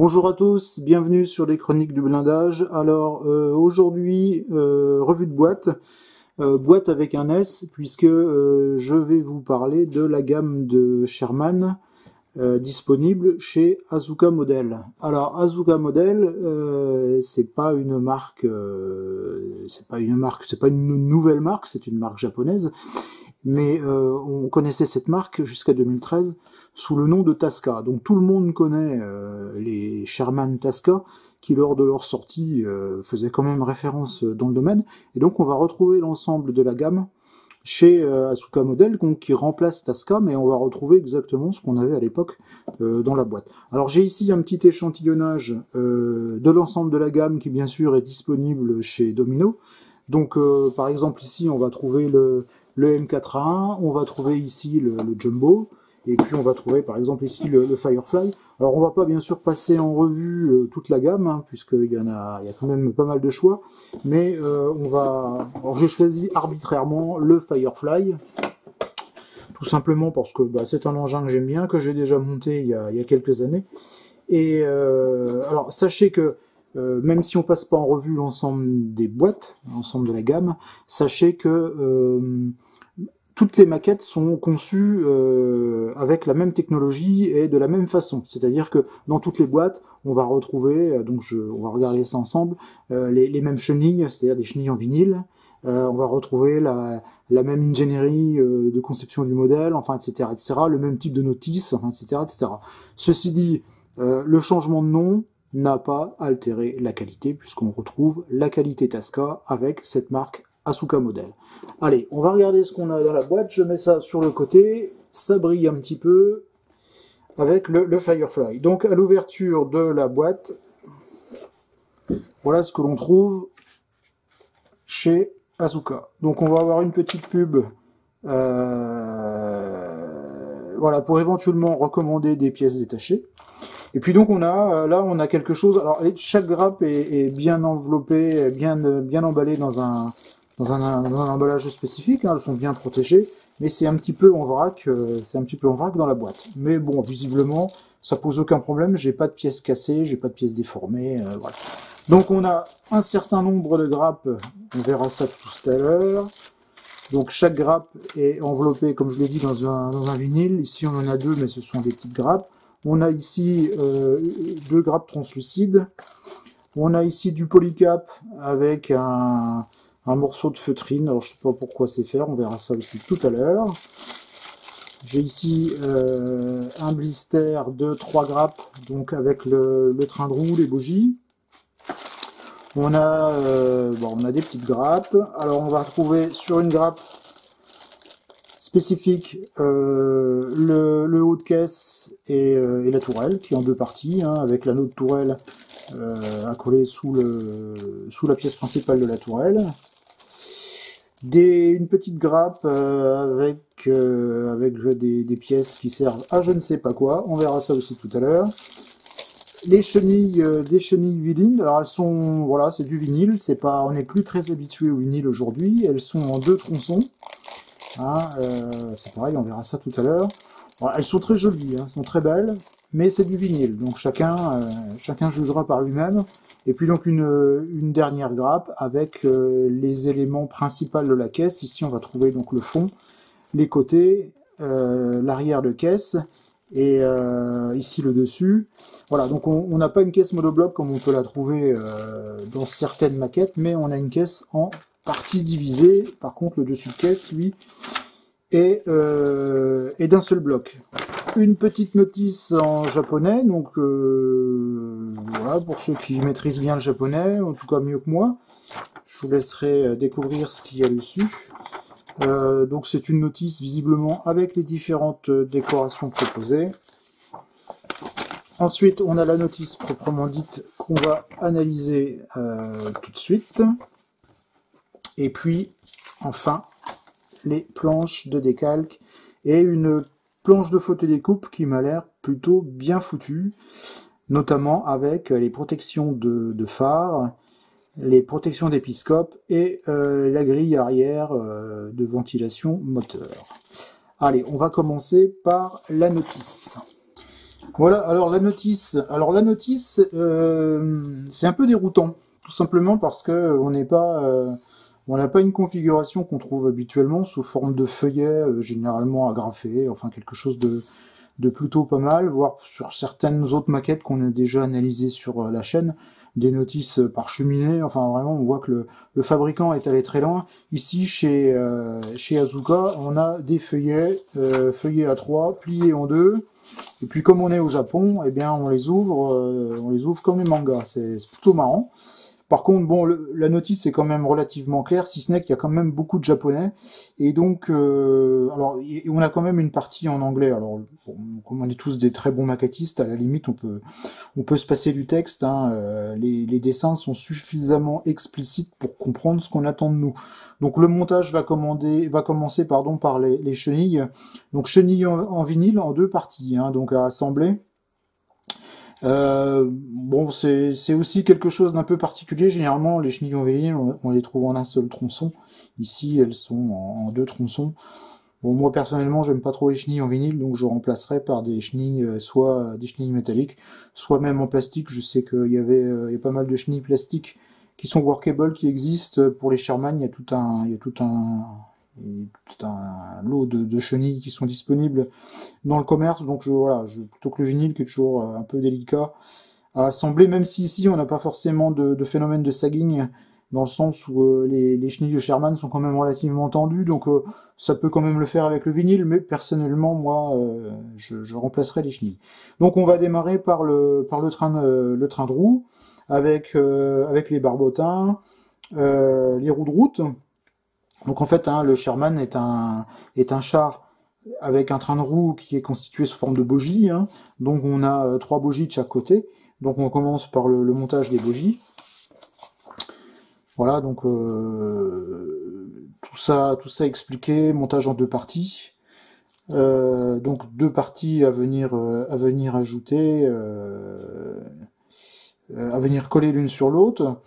Bonjour à tous, bienvenue sur les chroniques du blindage. Alors aujourd'hui, revue de boîte, boîte avec un S, puisque je vais vous parler de la gamme de Sherman disponible chez Asuka Model. Alors Asuka Model, c'est pas une marque, c'est pas une nouvelle marque, c'est une marque japonaise. Mais on connaissait cette marque jusqu'à 2013 sous le nom de Tasca. Donc tout le monde connaît les Sherman Tasca, qui lors de leur sortie faisaient quand même référence dans le domaine. Et donc on va retrouver l'ensemble de la gamme chez Asuka Model, donc, qui remplace Tasca, mais on va retrouver exactement ce qu'on avait à l'époque dans la boîte. Alors j'ai ici un petit échantillonnage de l'ensemble de la gamme qui bien sûr est disponible chez Domino. Donc par exemple ici on va trouver le M4A1, on va trouver ici le Jumbo, et puis on va trouver par exemple ici le Firefly. Alors on va pas bien sûr passer en revue toute la gamme, hein, puisqu'il y a quand même pas mal de choix, mais alors j'ai choisi arbitrairement le Firefly, tout simplement parce que c'est un engin que j'aime bien, que j'ai déjà monté il y a quelques années. Et alors sachez que même si on passe pas en revue l'ensemble des boîtes, l'ensemble de la gamme, sachez que toutes les maquettes sont conçues avec la même technologie et de la même façon. C'est-à-dire que dans toutes les boîtes, on va retrouver, on va regarder ça ensemble, les mêmes chenilles, c'est-à-dire des chenilles en vinyle. On va retrouver la même ingénierie de conception du modèle, enfin, etc., etc., le même type de notice, enfin, etc., etc. Ceci dit, le changement de nom n'a pas altéré la qualité, puisqu'on retrouve la qualité Tasca avec cette marque Asuka Model. Allez, on va regarder ce qu'on a dans la boîte. Je mets ça sur le côté, ça brille un petit peu avec le Firefly. Donc à l'ouverture de la boîte, voilà ce que l'on trouve chez Asuka. Donc on va avoir une petite pub voilà, pour éventuellement recommander des pièces détachées. Et puis donc on a quelque chose. Alors chaque grappe est bien enveloppée, bien emballée dans un emballage spécifique. Hein, elles sont bien protégées, mais c'est un petit peu en vrac, dans la boîte. Mais bon, visiblement, ça pose aucun problème. J'ai pas de pièces cassées, j'ai pas de pièces déformées. Voilà. Donc on a un certain nombre de grappes. On verra ça tout à l'heure. Donc chaque grappe est enveloppée, comme je l'ai dit, dans un vinyle. Ici on en a deux, mais ce sont des petites grappes. On a ici deux grappes translucides. On a ici du polycap avec un morceau de feutrine. Alors je sais pas pourquoi c'est faire, on verra ça aussi tout à l'heure. J'ai ici un blister de 3 grappes, donc avec le train de roue, les bougies. On a des petites grappes. Alors on va retrouver sur une grappe spécifique le haut de caisse et la tourelle, qui est en deux parties, hein, avec l'anneau de tourelle accolé sous la pièce principale de la tourelle. Une petite grappe avec des pièces qui servent à je ne sais pas quoi. On verra ça aussi tout à l'heure. Les chenilles, des chenilles vinyle. Alors elles sont, voilà, c'est du vinyle. On n'est plus très habitué au vinyle aujourd'hui. Elles sont en deux tronçons. Hein, c'est pareil, on verra ça tout à l'heure. Voilà, elles sont très jolies, hein, elles sont très belles, mais c'est du vinyle, donc chacun jugera par lui-même. Et puis donc une dernière grappe avec les éléments principaux de la caisse. Ici on va trouver donc le fond, les côtés, l'arrière de caisse et ici le dessus. Voilà, donc on n'a pas une caisse monobloc comme on peut la trouver dans certaines maquettes, mais on a une caisse en partie divisée. Par contre le dessus de caisse, lui, est d'un seul bloc. Une petite notice en japonais, donc voilà, pour ceux qui maîtrisent bien le japonais, en tout cas mieux que moi. Je vous laisserai découvrir ce qu'il y a dessus. Donc c'est une notice visiblement avec les différentes décorations proposées. Ensuite, on a la notice proprement dite qu'on va analyser tout de suite. Et puis, enfin, les planches de décalque et une planche de photodécoupe qui m'a l'air plutôt bien foutue, notamment avec les protections de phare, les protections d'épiscope et la grille arrière de ventilation moteur. Allez, on va commencer par la notice. Voilà, alors la notice, c'est un peu déroutant, tout simplement parce que on n'a pas une configuration qu'on trouve habituellement sous forme de feuillet, généralement agrafé, enfin quelque chose de plutôt pas mal, voire sur certaines autres maquettes qu'on a déjà analysées sur la chaîne, des notices par cheminée, enfin vraiment on voit que le fabricant est allé très loin. Ici chez Azuka, on a des feuillets à 3, pliés en deux, et puis comme on est au Japon, eh bien on les ouvre comme les mangas, c'est plutôt marrant. Par contre, bon, la notice est quand même relativement claire, si ce n'est qu'il y a quand même beaucoup de japonais, et donc, alors, on a quand même une partie en anglais. Alors, bon, comme on est tous des très bons maquettistes, à la limite, on peut se passer du texte. Hein, les dessins sont suffisamment explicites pour comprendre ce qu'on attend de nous. Donc, le montage va commencer, pardon, par les chenilles. Donc, chenilles en vinyle en deux parties, hein, donc à assembler. Bon, c'est aussi quelque chose d'un peu particulier. Généralement, les chenilles en vinyle, on les trouve en un seul tronçon. Ici, elles sont en deux tronçons. Bon, moi personnellement, j'aime pas trop les chenilles en vinyle, donc je remplacerai par des chenilles, soit des chenilles métalliques, soit même en plastique. Je sais il y a pas mal de chenilles plastiques qui sont workable, qui existent. Pour les Sherman, il y a tout un lot de chenilles qui sont disponibles dans le commerce. Donc voilà, plutôt que le vinyle, qui est toujours un peu délicat à assembler, même si ici on n'a pas forcément de phénomène de sagging, dans le sens où les chenilles de Sherman sont quand même relativement tendues, donc ça peut quand même le faire avec le vinyle, mais personnellement, moi, je remplacerai les chenilles. Donc on va démarrer par le train de roue, avec les barbotins, les roues de route. Donc en fait, hein, le Sherman est un char avec un train de roue qui est constitué sous forme de bogies. Hein. Donc on a trois bogies de chaque côté. Donc on commence par le montage des bogies. Voilà, donc tout ça expliqué, montage en deux parties. Donc deux parties à venir ajouter, à venir coller l'une sur l'autre.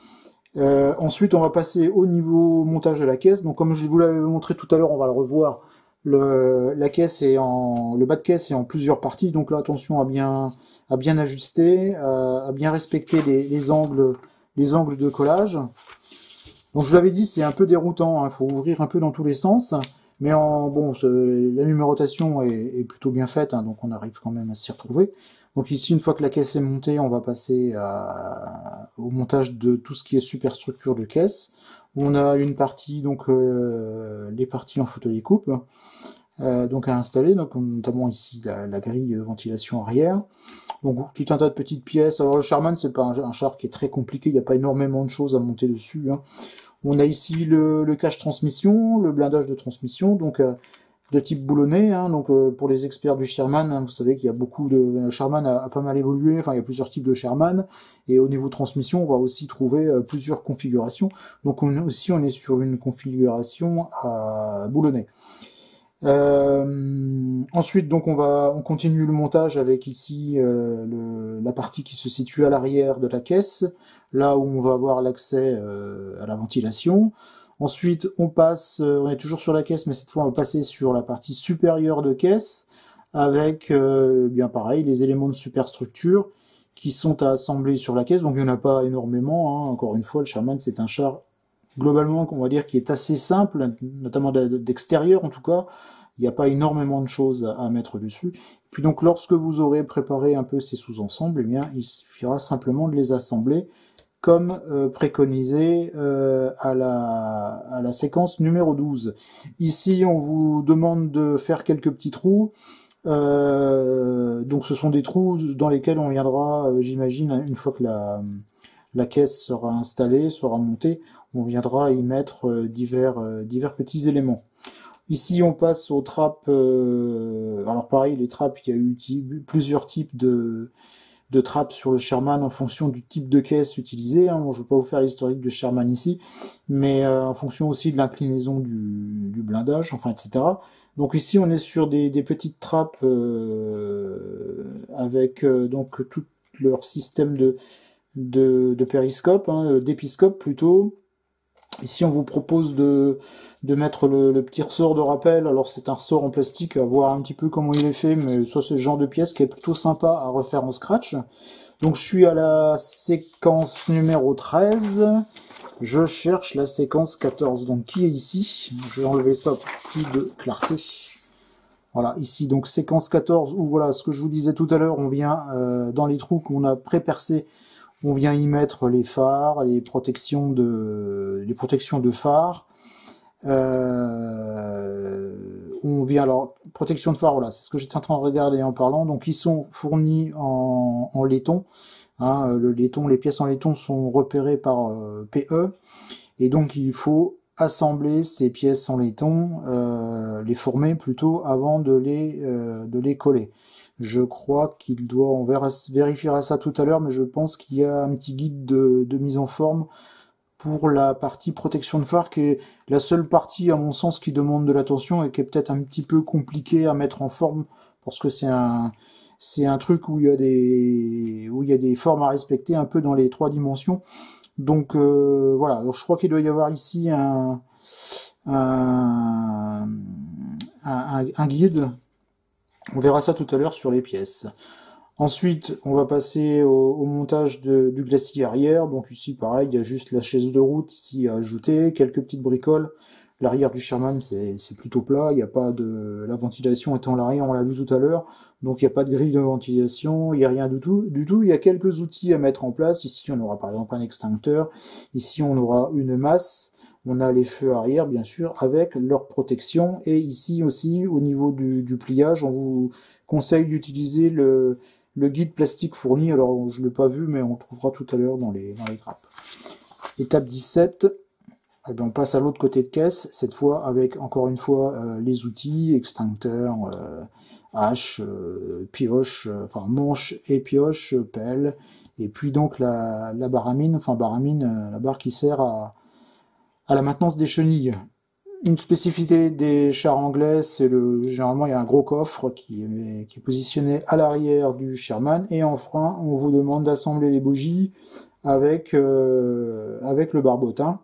Ensuite, on va passer au niveau montage de la caisse. Donc, comme je vous l'avais montré tout à l'heure, on va le revoir. Le bas de caisse est en plusieurs parties. Donc là, attention à bien ajuster, à bien respecter les angles de collage. Donc, je vous l'avais dit, c'est un peu déroutant. Hein. Faut ouvrir un peu dans tous les sens. Mais la numérotation est plutôt bien faite, hein, donc on arrive quand même à s'y retrouver. Donc ici, une fois que la caisse est montée, on va passer au montage de tout ce qui est superstructure de caisse. On a une partie, donc les parties en photodécoupe, donc à installer, donc notamment ici la grille de ventilation arrière. Donc tout un tas de petites pièces. Alors le Sherman, c'est pas un char qui est très compliqué, il n'y a pas énormément de choses à monter dessus. Hein. On a ici le cache transmission, le blindage de transmission, donc de type boulonné. Hein, donc pour les experts du Sherman, hein, vous savez qu'il y a beaucoup de Sherman a pas mal évolué. Enfin, il y a plusieurs types de Sherman. Et au niveau transmission, on va aussi trouver plusieurs configurations. Donc on est sur une configuration à boulonné. Ensuite, donc on continue le montage avec ici la partie qui se situe à l'arrière de la caisse, là où on va avoir l'accès à la ventilation. Ensuite, on est toujours sur la caisse, mais cette fois on va passer sur la partie supérieure de caisse, avec bien pareil les éléments de superstructure qui sont à assembler sur la caisse. Donc il n'y en a pas énormément. Hein. Encore une fois, le Sherman c'est un char globalement, on va dire, qui est assez simple, notamment d'extérieur en tout cas. Il n'y a pas énormément de choses à mettre dessus. Puis donc, lorsque vous aurez préparé un peu ces sous-ensembles, eh bien, il suffira simplement de les assembler comme préconisé à la séquence numéro 12. Ici, on vous demande de faire quelques petits trous. Donc, ce sont des trous dans lesquels on viendra, j'imagine, une fois que la caisse sera installée, sera montée, on viendra y mettre divers petits éléments. Ici, on passe aux trappes. Alors pareil, les trappes, il y a eu plusieurs types de trappes sur le Sherman en fonction du type de caisse utilisée. Hein. Bon, je ne vais pas vous faire l'historique de Sherman ici, mais en fonction aussi de l'inclinaison du blindage, enfin, etc. Donc ici, on est sur des petites trappes avec donc tout leur système de périscope, hein, d'épiscope plutôt, Ici, on vous propose de mettre le petit ressort de rappel. Alors, c'est un ressort en plastique, à voir un petit peu comment il est fait, mais ça, c'est le genre de pièce qui est plutôt sympa à refaire en scratch. Donc, je suis à la séquence numéro 13. Je cherche la séquence 14, donc qui est ici. Je vais enlever ça pour plus de clarté. Voilà, ici, donc séquence 14, où voilà, ce que je vous disais tout à l'heure, on vient dans les trous qu'on a pré-percés, on vient y mettre les phares, les protections de phares. On vient alors protection de phare, voilà, c'est ce que j'étais en train de regarder en parlant. Donc ils sont fournis en laiton. Hein, le laiton, les pièces en laiton sont repérées par PE, et donc il faut assembler ces pièces en laiton, les former plutôt avant de les coller. Je crois qu'il doit, on vérifiera ça tout à l'heure, mais je pense qu'il y a un petit guide de mise en forme pour la partie protection de phare, qui est la seule partie, à mon sens, qui demande de l'attention et qui est peut-être un petit peu compliquée à mettre en forme, parce que c'est un truc où il y a des formes à respecter un peu dans les 3 dimensions. Donc voilà, alors, je crois qu'il doit y avoir ici un guide. On verra ça tout à l'heure sur les pièces. Ensuite, on va passer au montage du glacis arrière. Donc ici, pareil, il y a juste la chaise de route ici à ajouter, quelques petites bricoles. L'arrière du Sherman, c'est plutôt plat. Il n'y a pas de... La ventilation étant l'arrière, on l'a vu tout à l'heure. Donc il n'y a pas de grille de ventilation, il n'y a rien du tout. Il y a quelques outils à mettre en place. Ici, on aura par exemple un extincteur. Ici, on aura une masse. On a les feux arrière, bien sûr, avec leur protection. Et ici aussi, au niveau du pliage, on vous conseille d'utiliser le guide plastique fourni. Alors, je ne l'ai pas vu, mais on le trouvera tout à l'heure dans les grappes. Étape 17. Eh bien, on passe à l'autre côté de caisse, cette fois avec, encore une fois, les outils, extincteurs, hache, pioche, enfin manche et pioche, pelle, et puis donc la baramine, la barre qui sert à la maintenance des chenilles. Une spécificité des chars anglais, c'est généralement il y a un gros coffre qui est positionné à l'arrière du Sherman, et en frein, on vous demande d'assembler les bougies avec le barbotin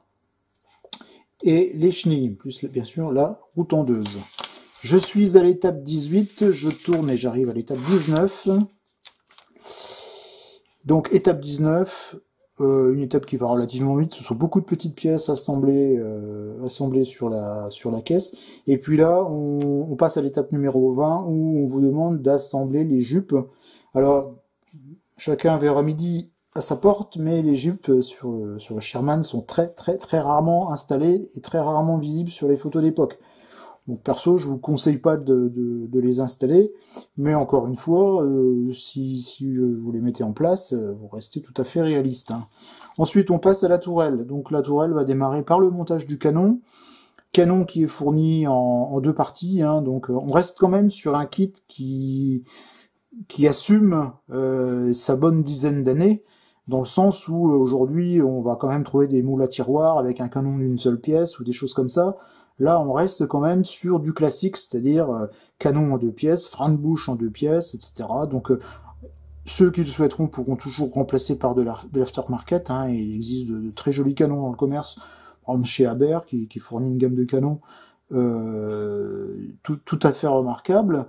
et les chenilles, plus bien sûr la roue tondeuse. Je suis à l'étape 18, je tourne et j'arrive à l'étape 19. Donc étape 19, une étape qui va relativement vite, ce sont beaucoup de petites pièces assemblées sur la caisse. Et puis là, on passe à l'étape numéro 20 où on vous demande d'assembler les jupes. Alors, chacun verra midi à sa porte, mais les jupes sur le Sherman sont très très très rarement installées et très rarement visibles sur les photos d'époque. Donc perso, je vous conseille pas de les installer, mais encore une fois, si vous les mettez en place, vous restez tout à fait réaliste. Hein. Ensuite, on passe à la tourelle. Donc la tourelle va démarrer par le montage du canon qui est fourni en 2 parties. Hein. Donc on reste quand même sur un kit qui assume sa bonne dizaine d'années, dans le sens où aujourd'hui on va quand même trouver des moules à tiroir avec un canon d'une seule pièce ou des choses comme ça. Là, on reste quand même sur du classique, c'est-à-dire canon en 2 pièces, frein de bouche en 2 pièces, etc. Donc ceux qui le souhaiteront pourront toujours remplacer par de l'aftermarket. Hein, il existe de très jolis canons dans le commerce, par exemple chez Aber qui fournit une gamme de canons tout à fait remarquable,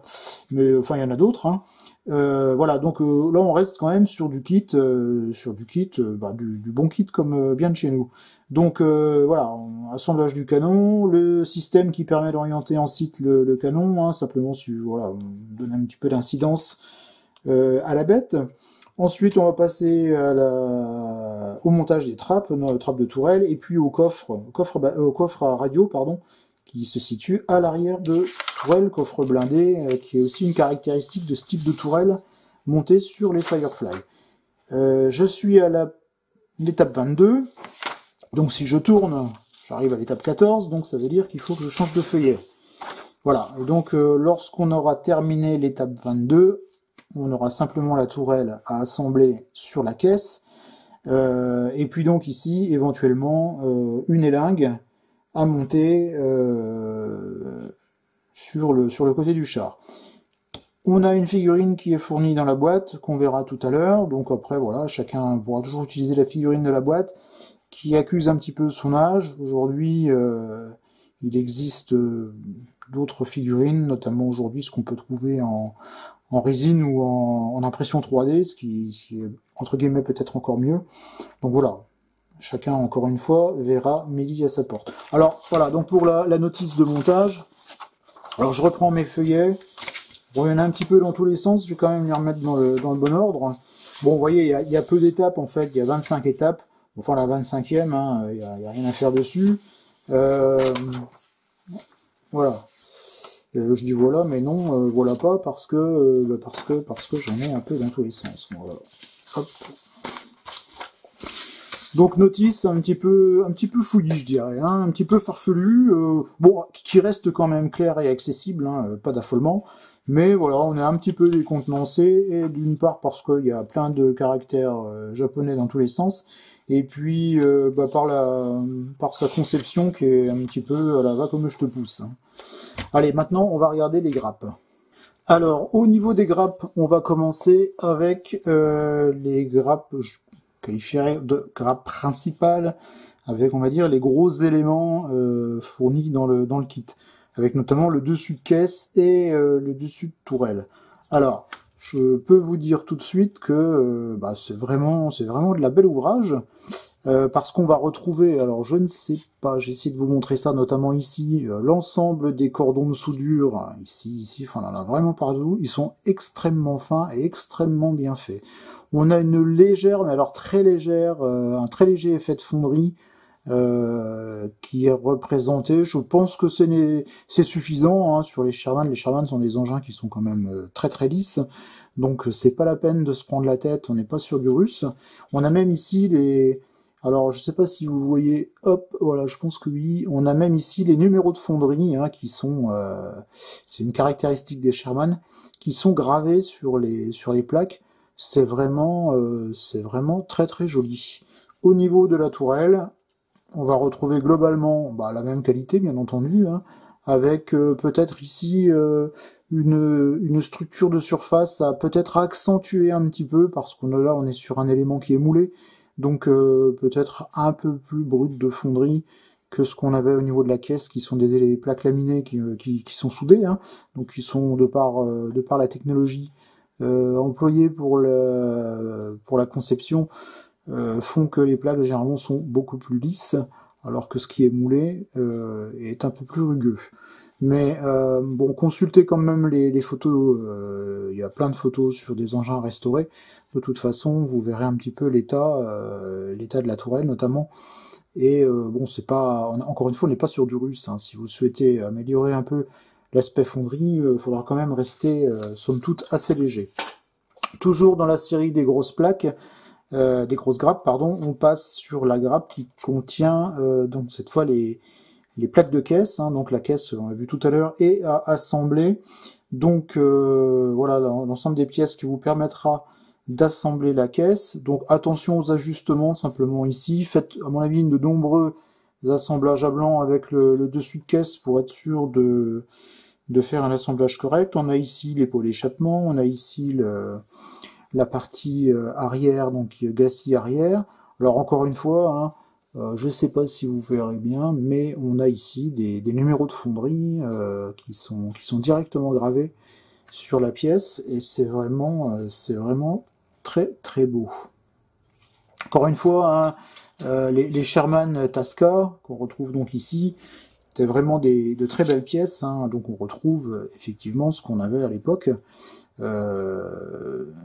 mais enfin il y en a d'autres. Hein. Voilà, donc là on reste quand même sur du kit, du bon kit comme bien de chez nous. Donc voilà, assemblage du canon, le système qui permet d'orienter en site le canon, hein, simplement voilà, on donne un petit peu d'incidence à la bête. Ensuite, on va passer au montage des trappes de tourelle, et puis au coffre à radio, pardon, qui se situe à l'arrière de tourelle, coffre blindé, qui est aussi une caractéristique de ce type de tourelle montée sur les Firefly. Je suis à l'étape 22, donc si je tourne, j'arrive à l'étape 14, donc ça veut dire qu'il faut que je change de feuillet. Voilà, et donc lorsqu'on aura terminé l'étape 22, on aura simplement la tourelle à assembler sur la caisse, et puis donc ici, éventuellement, une élingue à monter sur le côté du char. On a une figurine qui est fournie dans la boîte, qu'on verra tout à l'heure, donc après voilà, chacun pourra toujours utiliser la figurine de la boîte. qui accuse un petit peu son âge. Aujourd'hui, il existe d'autres figurines, notamment aujourd'hui ce qu'on peut trouver en résine ou en impression 3D, ce qui est entre guillemets peut-être encore mieux. Donc voilà, chacun encore une fois verra midi à sa porte. Alors voilà, donc pour la notice de montage, alors je reprends mes feuillets, bon, il y en a un petit peu dans tous les sens, je vais quand même les remettre dans le bon ordre. Bon, vous voyez, il y a peu d'étapes en fait, il y a 25 étapes, enfin la 25e, hein, il y a rien à faire dessus. Voilà. Je dis voilà, mais non, voilà pas, parce que j'en ai un peu dans tous les sens. Voilà. Hop. Donc notice un petit peu fouillis, je dirais, hein, un petit peu farfelu, bon, qui reste quand même clair et accessible, hein, pas d'affolement, mais voilà, on est un petit peu décontenancé, et d'une part parce qu'il y a plein de caractères japonais dans tous les sens, et puis par sa conception qui est un petit peu à la va comme je te pousse. Hein. Allez, maintenant on va regarder les grappes. Alors, au niveau des grappes, on va commencer avec les grappes, je qualifierais de grappes principales, avec, on va dire, les gros éléments fournis dans le kit, avec notamment le dessus de caisse et le dessus de tourelle. Alors, je peux vous dire tout de suite que c'est vraiment de la belle ouvrage. Parce qu'on va retrouver, alors je ne sais pas, j'ai essayé de vous montrer ça notamment ici, l'ensemble des cordons de soudure, hein, ici, enfin on en a vraiment partout, ils sont extrêmement fins et extrêmement bien faits. On a une légère, mais alors très légère, un très léger effet de fonderie qui est représenté. Je pense que c'est suffisant hein, sur les Sherman. Les Sherman sont des engins qui sont quand même très très lisses, donc c'est pas la peine de se prendre la tête, on n'est pas sur du russe. On a même ici les... Alors, je sais pas si vous voyez, hop, voilà, je pense que oui. On a même ici les numéros de fonderie, hein, qui sont, c'est une caractéristique des Sherman, qui sont gravés sur les plaques. C'est vraiment très très joli. Au niveau de la tourelle, on va retrouver globalement la même qualité, bien entendu, hein, avec peut-être ici une structure de surface à peut-être accentuer un petit peu, parce qu'on là, on est sur un élément qui est moulé. Donc peut-être un peu plus brut de fonderie que ce qu'on avait au niveau de la caisse, qui sont des plaques laminées qui sont soudées, hein, donc qui sont de par la technologie employée pour la conception, font que les plaques généralement sont beaucoup plus lisses, alors que ce qui est moulé est un peu plus rugueux. Mais bon, consultez quand même les photos, il y a plein de photos sur des engins restaurés. De toute façon, vous verrez un petit peu l'état de la tourelle notamment. Et bon, c'est pas, encore une fois, on n'est pas sur du russe. Hein. Si vous souhaitez améliorer un peu l'aspect fonderie, il faudra quand même rester, somme toute, assez léger. Toujours dans la série des grosses plaques, des grosses grappes, pardon, on passe sur la grappe qui contient donc cette fois les plaques de caisse, hein, donc la caisse, on l'a vu tout à l'heure, est à assembler. Donc voilà l'ensemble des pièces qui vous permettra d'assembler la caisse. Donc attention aux ajustements simplement ici. Faites à mon avis de nombreux assemblages à blanc avec le dessus de caisse pour être sûr de faire un assemblage correct. On a ici les pots d'échappement, on a ici la partie arrière, donc glacis arrière. Alors encore une fois, hein, je ne sais pas si vous verrez bien, mais on a ici des numéros de fonderie qui sont directement gravés sur la pièce, et c'est vraiment très très beau. Encore une fois, hein, les Sherman Tasca qu'on retrouve donc ici, c'était vraiment de très belles pièces. Hein, donc on retrouve effectivement ce qu'on avait à l'époque. Le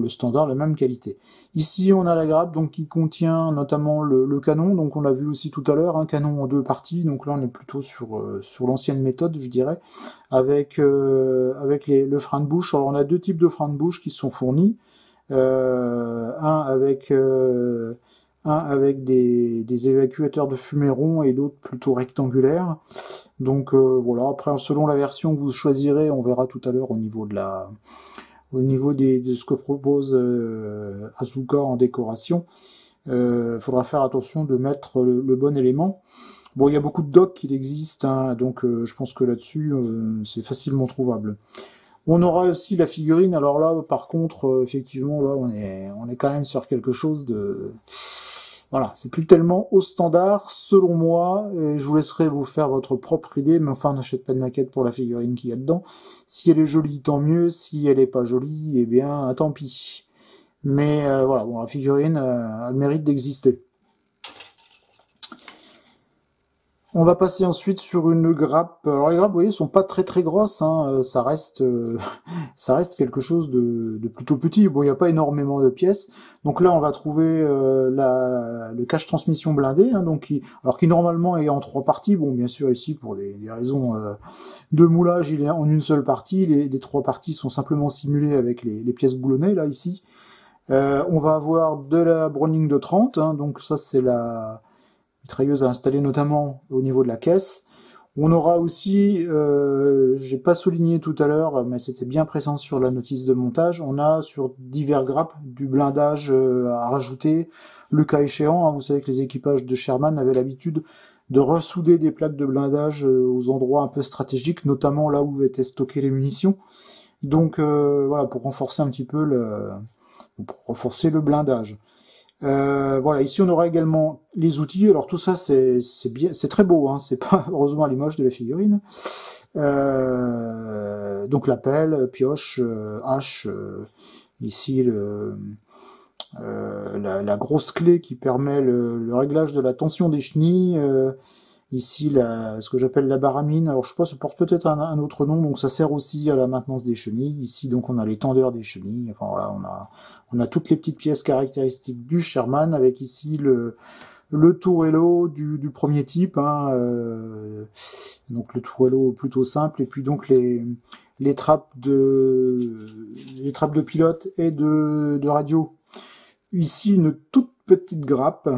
standard, la même qualité. Ici, on a la grappe donc qui contient notamment le canon, donc on l'a vu aussi tout à l'heure, un canon en 2 parties, donc là on est plutôt sur l'ancienne méthode, je dirais, avec le frein de bouche. Alors on a 2 types de freins de bouche qui sont fournis, un avec des évacuateurs de fumée ronds et l'autre plutôt rectangulaire. Donc voilà, après selon la version que vous choisirez, on verra tout à l'heure au niveau de ce que propose Asuka en décoration. Faudra faire attention de mettre le bon élément. Bon, il y a beaucoup de docks qui existent, hein, donc je pense que là-dessus c'est facilement trouvable. On aura aussi la figurine. Alors là, par contre, effectivement, là on est quand même sur quelque chose Voilà, c'est plus tellement au standard, selon moi, et je vous laisserai vous faire votre propre idée, mais enfin, on n'achète pas de maquette pour la figurine qu'il y a dedans. Si elle est jolie, tant mieux, si elle est pas jolie, eh bien, tant pis. Mais voilà, bon, la figurine, elle mérite d'exister. On va passer ensuite sur une grappe. Alors les grappes, vous voyez, sont pas très très grosses, hein. Ça reste quelque chose de plutôt petit. Bon, il n'y a pas énormément de pièces. Donc là, on va trouver le cache transmission blindé, hein, alors qui normalement est en 3 parties. Bon, bien sûr ici pour des raisons de moulage, il est en une seule partie. Les 3 parties sont simplement simulées avec les pièces boulonnées là ici. On va avoir de la Browning de 30, hein, donc ça c'est la mitrailleuse à installer notamment au niveau de la caisse. On aura aussi, j'ai pas souligné tout à l'heure, mais c'était bien présent sur la notice de montage, on a sur divers grappes du blindage à rajouter, le cas échéant. Hein, vous savez que les équipages de Sherman avaient l'habitude de ressouder des plaques de blindage aux endroits un peu stratégiques, notamment là où étaient stockées les munitions. Donc voilà, pour renforcer un petit peu pour renforcer le blindage. Voilà, ici on aura également les outils. Alors tout ça c'est bien, c'est très beau, hein, c'est pas heureusement à l'image de la figurine. Donc la pelle, pioche, hache, ici la grosse clé qui permet le réglage de la tension des chenilles. Ici, ce que j'appelle la baramine. Alors, je sais pas, ça porte peut-être un autre nom. Donc, ça sert aussi à la maintenance des chenilles. Ici, donc, on a les tendeurs des chenilles. Enfin, voilà, on a toutes les petites pièces caractéristiques du Sherman, avec ici le tourello du premier type. Hein, donc, le tourello plutôt simple. Et puis, donc, les trappes de pilote et de radio. Ici, une toute petite grappe,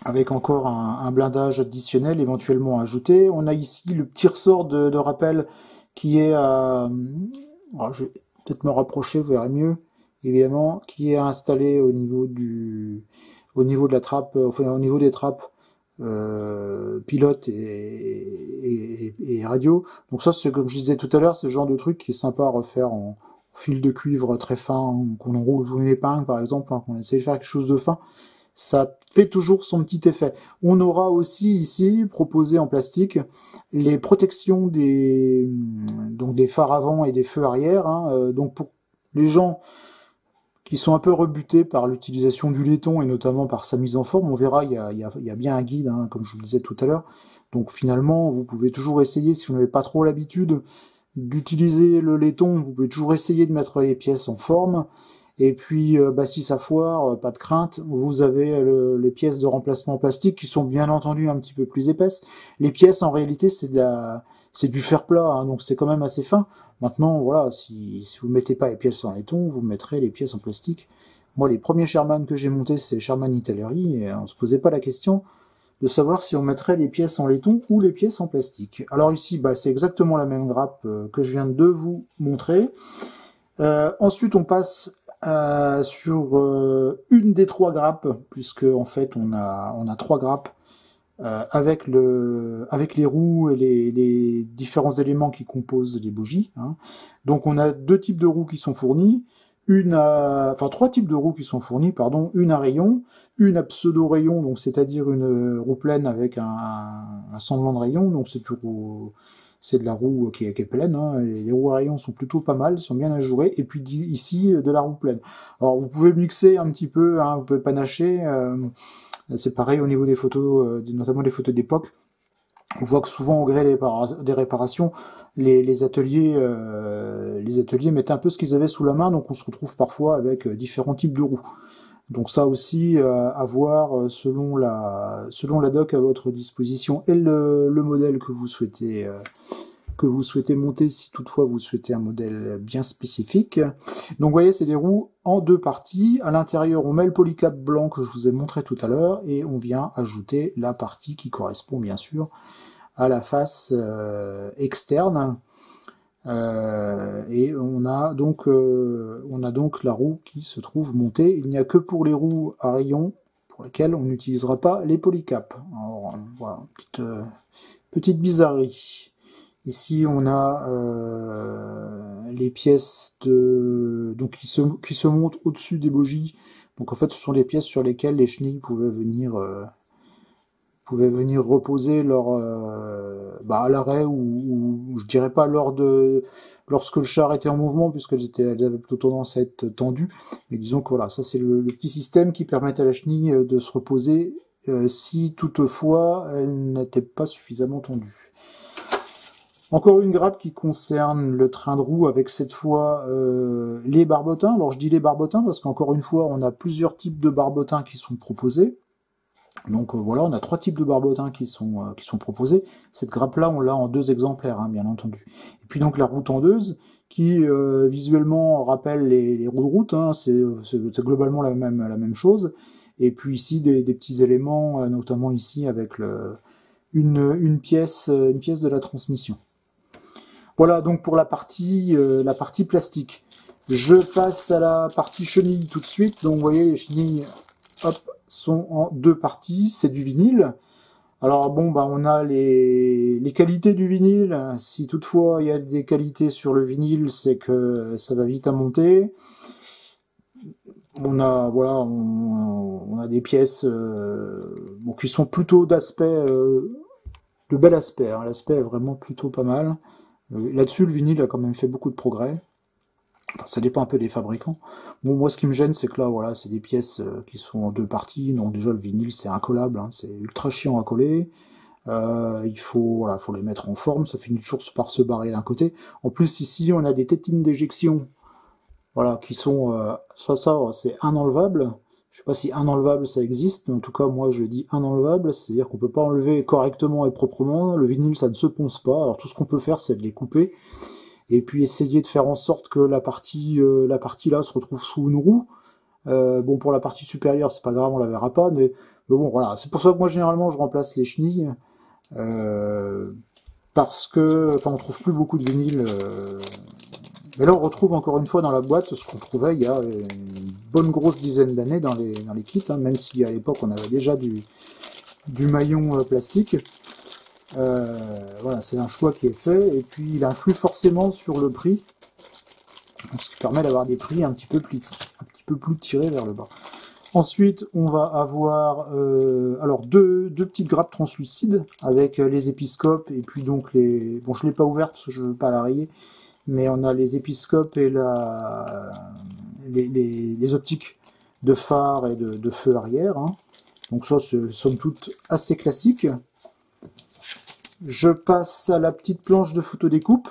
avec encore un blindage additionnel éventuellement ajouté. On a ici le petit ressort de rappel qui est à... Alors je vais peut-être me rapprocher, vous verrez mieux, évidemment, qui est installé au niveau de la trappe, enfin au niveau des trappes pilote et radio. Donc ça, c'est comme je disais tout à l'heure, c'est le genre de truc qui est sympa à refaire en fil de cuivre très fin, qu'on enroule une épingle par exemple, hein, qu'on essaie de faire quelque chose de fin. Ça fait toujours son petit effet. On aura aussi ici proposé en plastique les protections donc des phares avant et des feux arrière. Hein, donc pour les gens qui sont un peu rebutés par l'utilisation du laiton et notamment par sa mise en forme, on verra, il y a bien un guide, hein, comme je vous le disais tout à l'heure. Donc finalement, vous pouvez toujours essayer, si vous n'avez pas trop l'habitude d'utiliser le laiton, vous pouvez toujours essayer de mettre les pièces en forme. Et puis, si ça foire, pas de crainte, vous avez les pièces de remplacement plastique qui sont bien entendu un petit peu plus épaisses. Les pièces, en réalité, c'est du fer plat, hein, donc c'est quand même assez fin. Maintenant, voilà, si vous mettez pas les pièces en laiton, vous mettrez les pièces en plastique. Moi, les premiers Sherman que j'ai montés, c'est Sherman Italeri, et on se posait pas la question de savoir si on mettrait les pièces en laiton ou les pièces en plastique. Alors ici, c'est exactement la même grappe que je viens de vous montrer. Ensuite, on passe sur une des 3 grappes, puisque en fait on a 3 grappes avec les roues et les différents éléments qui composent les bougies. Hein. Donc on a 2 types de roues qui sont fournies, 3 types de roues qui sont fournies, pardon, une à rayon, une à pseudo rayon, donc c'est-à-dire une roue pleine avec un semblant de rayon, donc c'est de la roue qui est pleine, hein. Les roues à rayons sont plutôt pas mal, sont bien ajourées, et puis ici de la roue pleine. Alors vous pouvez mixer un petit peu, hein, vous pouvez panacher, c'est pareil au niveau des photos, notamment les photos d'époque. On voit que souvent au gré des réparations, les ateliers mettaient un peu ce qu'ils avaient sous la main, donc on se retrouve parfois avec différents types de roues. Donc ça aussi à voir selon la doc à votre disposition et le modèle que vous souhaitez monter, si toutefois vous souhaitez un modèle bien spécifique. Donc vous voyez, c'est des roues en 2 parties. À l'intérieur, on met le polycap blanc que je vous ai montré tout à l'heure et on vient ajouter la partie qui correspond bien sûr à la face externe. Et on a donc la roue qui se trouve montée. Il n'y a que pour les roues à rayons pour lesquelles on n'utilisera pas les polycaps. Alors, voilà, petite bizarrerie. Ici, on a les pièces qui se montent au-dessus des bogies Donc en fait, ce sont des pièces sur lesquelles les chenilles pouvaient venir reposer à l'arrêt ou je dirais pas lorsque le char était en mouvement, elles avaient plutôt tendance à être tendues. Mais disons que voilà, ça c'est le petit système qui permet à la chenille de se reposer si toutefois elle n'était pas suffisamment tendue. Encore une grappe qui concerne le train de roue avec cette fois les barbotins. Alors je dis les barbotins parce qu'encore une fois on a plusieurs types de barbotins qui sont proposés. Donc voilà, on a 3 types de barbotins qui sont proposés. Cette grappe-là, on l'a en 2 exemplaires, hein, bien entendu. Et puis donc la roue tendeuse, qui visuellement rappelle les roues de route, hein, c'est globalement la même chose. Et puis ici des petits éléments, notamment ici avec une pièce de la transmission. Voilà donc pour la partie plastique. Je passe à la partie chenille tout de suite. Donc vous voyez les chenilles, hop, sont en 2 parties, c'est du vinyle. Alors bon, on a les qualités du vinyle. Si toutefois il y a des qualités sur le vinyle, c'est que ça va vite à monter. On a des pièces qui sont plutôt de bel aspect. Hein. L'aspect est vraiment plutôt pas mal. Là-dessus, le vinyle a quand même fait beaucoup de progrès. Enfin, ça dépend un peu des fabricants. Bon, moi, ce qui me gêne, c'est que là, voilà, c'est des pièces qui sont en 2 parties. Donc déjà, le vinyle, c'est incollable, hein, c'est ultra chiant à coller. Il faut les mettre en forme. Ça finit toujours par se barrer d'un côté. En plus, ici, on a des tétines d'éjection, voilà, qui sont ça, c'est inenlevable. Je sais pas si inenlevable ça existe, mais en tout cas, moi, je dis inenlevable, c'est-à-dire qu'on peut pas enlever correctement et proprement. Le vinyle, ça ne se ponce pas. Alors tout ce qu'on peut faire, c'est de les couper. Et puis essayer de faire en sorte que la partie là se retrouve sous une roue. Bon, pour la partie supérieure, c'est pas grave, on la verra pas, mais bon, voilà. C'est pour ça que moi, généralement, je remplace les chenilles, parce que, on trouve plus beaucoup de vinyle. Mais là, on retrouve encore une fois dans la boîte ce qu'on trouvait il y a une bonne grosse dizaine d'années dans les kits, hein, même si à l'époque, on avait déjà du maillon plastique. Voilà, c'est un choix qui est fait, et puis il influe forcément sur le prix, ce qui permet d'avoir des prix un petit peu plus tirés vers le bas. Ensuite, on va avoir deux petites grappes translucides avec les épiscopes, et puis donc bon, je l'ai pas ouverte parce que je veux pas la rayer, mais on a les épiscopes et les optiques de phare et de feu arrière. Hein. Donc ça, c'est somme toute assez classique. Je passe à la petite planche de photodécoupe.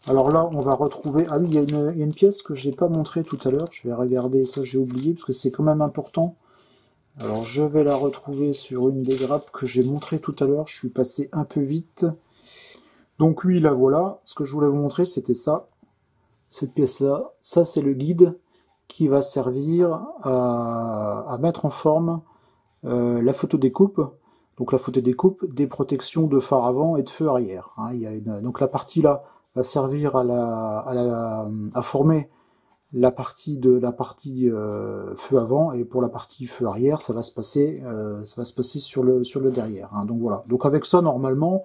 Alors là, on va retrouver... Ah oui, il y a une pièce que je n'ai pas montrée tout à l'heure. Je vais regarder, ça j'ai oublié, parce que c'est quand même important. Alors je vais la retrouver sur une des grappes que j'ai montrées tout à l'heure. Je suis passé un peu vite. Donc oui, là voilà. Ce que je voulais vous montrer, c'était ça. Cette pièce-là. Ça, c'est le guide qui va servir à mettre en forme la photodécoupe. Donc la photodécoupe des protections de phare avant et de feu arrière. Hein, donc la partie là va servir à former la partie feu avant, et pour la partie feu arrière, ça va se passer sur le derrière. Hein, donc voilà. Donc avec ça, normalement,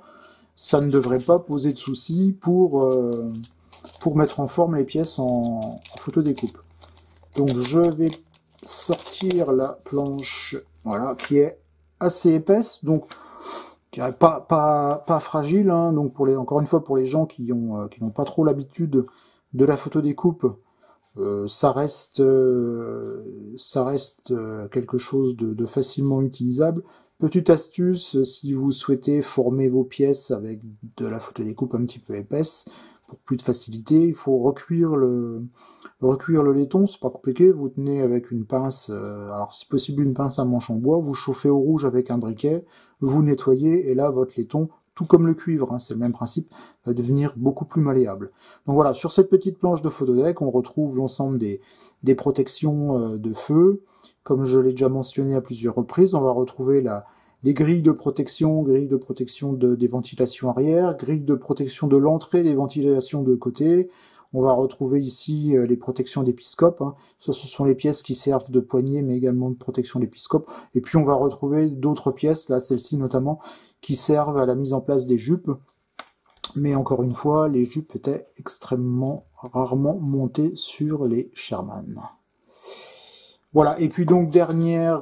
ça ne devrait pas poser de soucis pour mettre en forme les pièces en photodécoupe. Donc je vais sortir la planche, voilà, qui est assez épaisse, donc je dirais pas fragile, hein, donc encore une fois pour les gens qui n'ont pas trop l'habitude de la photodécoupe, ça reste quelque chose de facilement utilisable. Petite astuce, si vous souhaitez former vos pièces avec de la photodécoupe un petit peu épaisse, pour plus de facilité, il faut recuire le laiton, c'est pas compliqué, vous tenez avec une pince, alors si possible une pince à manche en bois, vous chauffez au rouge avec un briquet, vous nettoyez, et là votre laiton, tout comme le cuivre, hein, c'est le même principe, va devenir beaucoup plus malléable. Donc voilà, sur cette petite planche de photodeck, on retrouve l'ensemble des protections de feu, comme je l'ai déjà mentionné à plusieurs reprises. On va retrouver les grilles de protection des ventilations arrière, grilles de protection de l'entrée des ventilations de côté. On va retrouver ici les protections d'épiscope. Hein. Ça, ce sont les pièces qui servent de poignée, mais également de protection d'épiscope. Et puis on va retrouver d'autres pièces, là celle-ci notamment, qui servent à la mise en place des jupes. Mais encore une fois, les jupes étaient extrêmement rarement montées sur les Sherman. Voilà, et puis donc dernière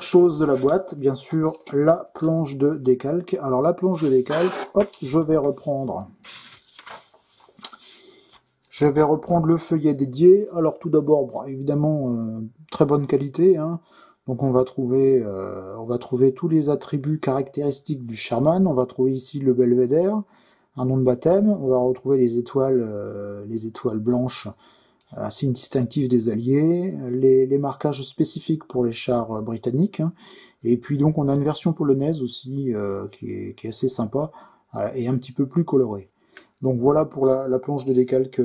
chose de la boîte, bien sûr, la planche de décalque. Alors la planche de décalque, hop, je vais reprendre le feuillet dédié. Alors tout d'abord, bon, évidemment, très bonne qualité, hein. Donc on va trouver tous les attributs caractéristiques du Sherman. On va trouver ici le belvédère, un nom de baptême. On va retrouver les étoiles blanches, signes distinctifs des Alliés, les marquages spécifiques pour les chars britanniques. Hein. Et puis donc on a une version polonaise aussi qui est assez sympa et un petit peu plus colorée. Donc voilà pour la planche de décalque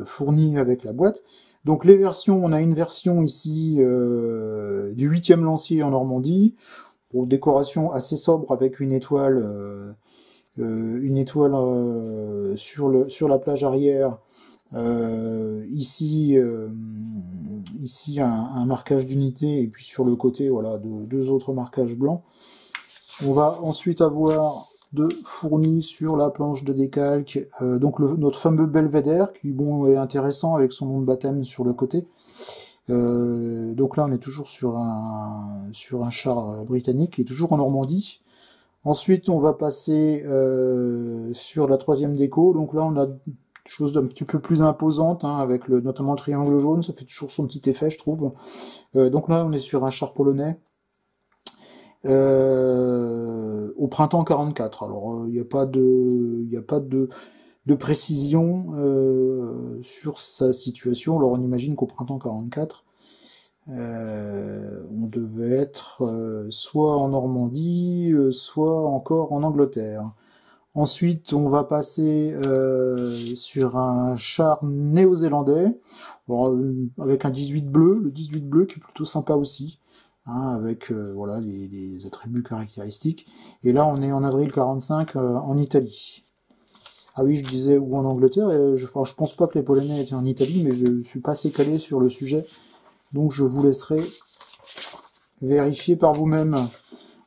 fournie avec la boîte. Donc les versions, on a une version ici du 8e lancier en Normandie, pour décoration assez sobre avec une étoile sur la plage arrière. Ici un marquage d'unité et puis sur le côté voilà deux autres marquages blancs. On va ensuite avoir fourni sur la planche de décalque donc notre fameux belvédère qui bon est intéressant avec son nom de baptême sur le côté. Donc là on est toujours sur un char britannique qui est toujours en Normandie. Ensuite on va passer sur la 3e déco. Donc là on a chose d'un petit peu plus imposante, hein, avec notamment le triangle jaune, ça fait toujours son petit effet, je trouve. Donc là, on est sur un char polonais au printemps 44. Alors, il n'y a pas de précision sur sa situation. Alors, on imagine qu'au printemps 44, on devait être soit en Normandie, soit encore en Angleterre. Ensuite, on va passer sur un char néo-zélandais, avec un 18 bleu, le 18 bleu qui est plutôt sympa aussi, hein, avec voilà les attributs caractéristiques. Et là, on est en avril 45 en Italie. Ah oui, je disais ou en Angleterre, et je pense pas que les Polonais étaient en Italie, mais je suis pas assez calé sur le sujet, donc je vous laisserai vérifier par vous-même.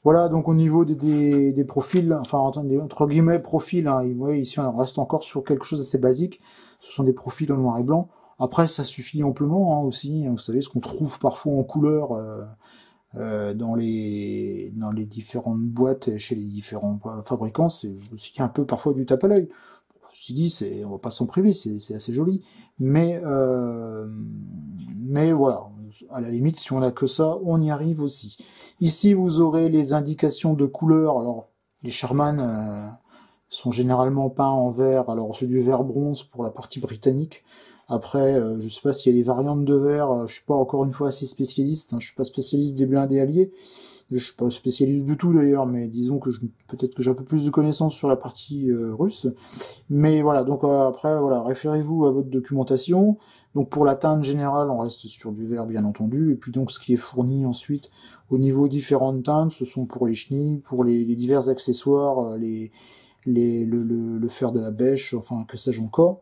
Voilà, donc au niveau des profils, enfin entre guillemets profils, hein, vous voyez, ici on reste encore sur quelque chose d'assez basique, ce sont des profils en noir et blanc. Après ça suffit amplement hein, aussi, vous savez ce qu'on trouve parfois en couleur dans les différentes boîtes chez les différents fabricants, c'est aussi un peu parfois du tape à l'œil. Ceci dit, on va pas s'en priver, c'est assez joli, mais voilà, à la limite si on a que ça, on y arrive aussi. Ici, vous aurez les indications de couleur. Alors, les Sherman sont généralement peints en vert. Alors, c'est du vert bronze pour la partie britannique. Après, je sais pas s'il y a des variantes de vert. Je suis pas encore une fois assez spécialiste. Hein, je suis pas spécialiste des blindés alliés. Je suis pas spécialiste du tout d'ailleurs, mais disons que peut-être que j'ai un peu plus de connaissances sur la partie russe. Mais voilà, donc après, voilà, référez-vous à votre documentation. Donc pour la teinte générale, on reste sur du vert bien entendu. Et puis donc ce qui est fourni ensuite au niveau différentes teintes, ce sont pour les chenilles, pour les divers accessoires, le fer de la bêche, enfin que sais-je encore.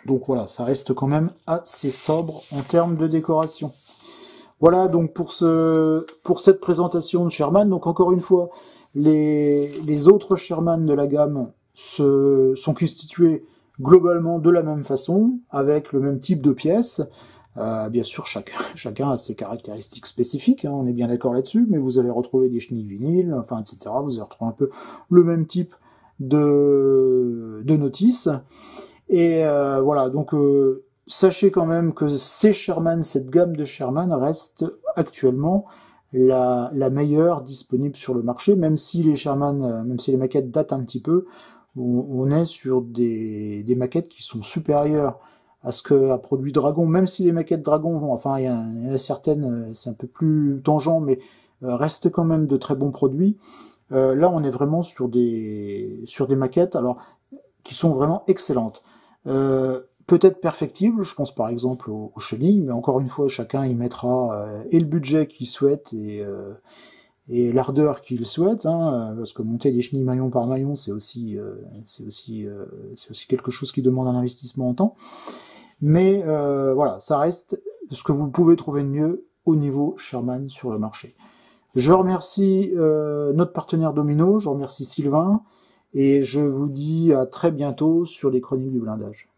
Donc voilà, ça reste quand même assez sobre en termes de décoration. Voilà donc pour cette présentation de Sherman. Donc encore une fois, les autres Sherman de la gamme sont constitués globalement de la même façon, avec le même type de pièces. Bien sûr, chacun a ses caractéristiques spécifiques, hein, on est bien d'accord là-dessus, mais vous allez retrouver des chenilles vinyles, enfin, etc. Vous allez retrouver un peu le même type de notice. Et voilà, donc sachez quand même que cette gamme de Sherman reste actuellement la meilleure disponible sur le marché, même si les Sherman, même si les maquettes datent un petit peu, on est sur des maquettes qui sont supérieures à ce qu'a produit Dragon, même si les maquettes Dragon, enfin il y en a certaines, c'est un peu plus tangent, mais restent quand même de très bons produits. Là, on est vraiment sur des maquettes, alors qui sont vraiment excellentes. Peut-être perfectibles, je pense par exemple aux chenilles, mais encore une fois, chacun y mettra et le budget qu'il souhaite et l'ardeur qu'il souhaite, hein, parce que monter des chenilles maillon par maillon, c'est aussi quelque chose qui demande un investissement en temps. Mais voilà, ça reste ce que vous pouvez trouver de mieux au niveau Sherman sur le marché. Je remercie notre partenaire Domino, je remercie Sylvain, et je vous dis à très bientôt sur les Chroniques du blindage.